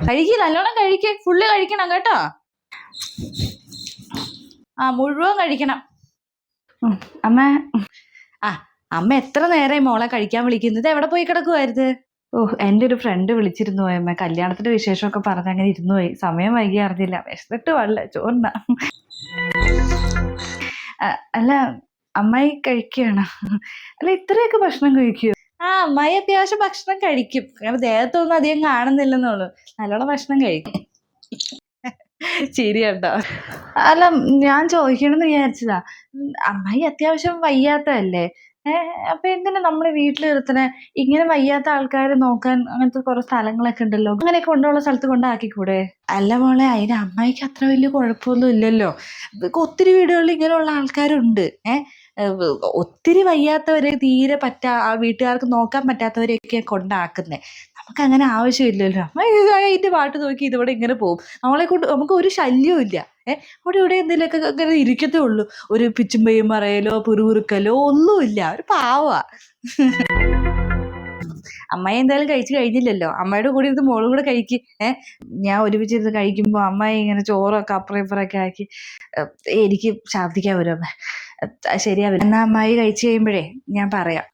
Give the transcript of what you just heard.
കഴിക്ക്, നല്ലോണം കഴിക്ക്, ഫുള്ള് കഴിക്കണം കേട്ടോ. മുഴുവൻ കഴിക്കണം. അമ്മ അമ്മ എത്ര നേരമായി മോളെ കഴിക്കാൻ വിളിക്കുന്നത്? എവിടെ പോയി കിടക്കുവായിരുന്നു? എൻ്റെ ഒരു ഫ്രണ്ട് വിളിച്ചിരുന്നു പോയി അമ്മ. കല്യാണത്തിന്റെ വിശേഷമൊക്കെ പറഞ്ഞ് അങ്ങനെ ഇരുന്നു പോയി. സമയം വൈകി അറിഞ്ഞില്ല. വിശന്നിട്ട് വല്ല ചോറിന. അല്ല, അമ്മായി കഴിക്കുകയാണ്. അല്ല, ഇത്രയൊക്കെ ഭക്ഷണം കഴിക്കുവോ? അമ്മായി അത്യാവശ്യം ഭക്ഷണം കഴിക്കും. കാരണം ദേഹത്തൊന്നും അധികം കാണുന്നില്ലെന്നുള്ളൂ. നല്ലോണം ഭക്ഷണം കഴിക്കും. ശരിയാട്ടോ. അല്ല, ഞാൻ ചോദിക്കണമെന്ന് വിചാരിച്ചതാ. അമ്മായി അത്യാവശ്യം വയ്യാത്തതല്ലേ? അപ്പൊ എന്തിനാ നമ്മള് വീട്ടിൽ നിർത്തണേ? ഇങ്ങനെ വയ്യാത്ത ആൾക്കാരെ നോക്കാൻ അങ്ങനത്തെ കുറെ സ്ഥലങ്ങളൊക്കെ ഉണ്ടല്ലോ. അങ്ങനെയൊക്കെ കൊണ്ടുള്ള സ്ഥലത്ത് കൊണ്ടാക്കിക്കൂടെ? അല്ല മോളെ, അതിന് അമ്മായിക്ക് അത്ര വലിയ കുഴപ്പമൊന്നും ഇല്ലല്ലോ. ഒത്തിരി വീടുകളിൽ ഇങ്ങനെയുള്ള ആൾക്കാരുണ്ട്. ഒത്തിരി വയ്യാത്തവരെ, തീരെ വീട്ടുകാർക്ക് നോക്കാൻ പറ്റാത്തവരെയൊക്കെ കൊണ്ടാക്കുന്നേ. നമുക്ക് അങ്ങനെ ആവശ്യമില്ലല്ലോ. അതിന്റെ പാട്ട് നോക്കി ഇതോടെ ഇങ്ങനെ പോകും. നമ്മളെ കൊണ്ട് നമുക്ക് ഒരു ശല്യവും ഇല്ല. ഇവിടെ എന്തെങ്കിലുമൊക്കെ അങ്ങനെ ഇരിക്കത്തേ ഉള്ളൂ. ഒരു പിച്ചും പെയ്യും പറയലോ പുറുകുറുക്കലോ ഒന്നുമില്ല. ഒരു പാവാ. അമ്മായി എന്തായാലും കഴിച്ചു കഴിഞ്ഞില്ലല്ലോ. അമ്മയുടെ കൂടെ ഇരുന്ന് മോളും കൂടെ കഴിക്ക്. ഞാൻ ഒരുമിച്ചിരുന്ന് കഴിക്കുമ്പോൾ അമ്മായി ഇങ്ങനെ ചോറൊക്കെ അപ്പുറം ഇപ്പുറമൊക്കെ ആക്കി എനിക്ക് ഛർദ്ദിക്കാൻ വരും. ശരിയാവില്ല. എന്നാ അമ്മായി കഴിച്ചു കഴിയുമ്പോഴേ ഞാൻ പറയാം.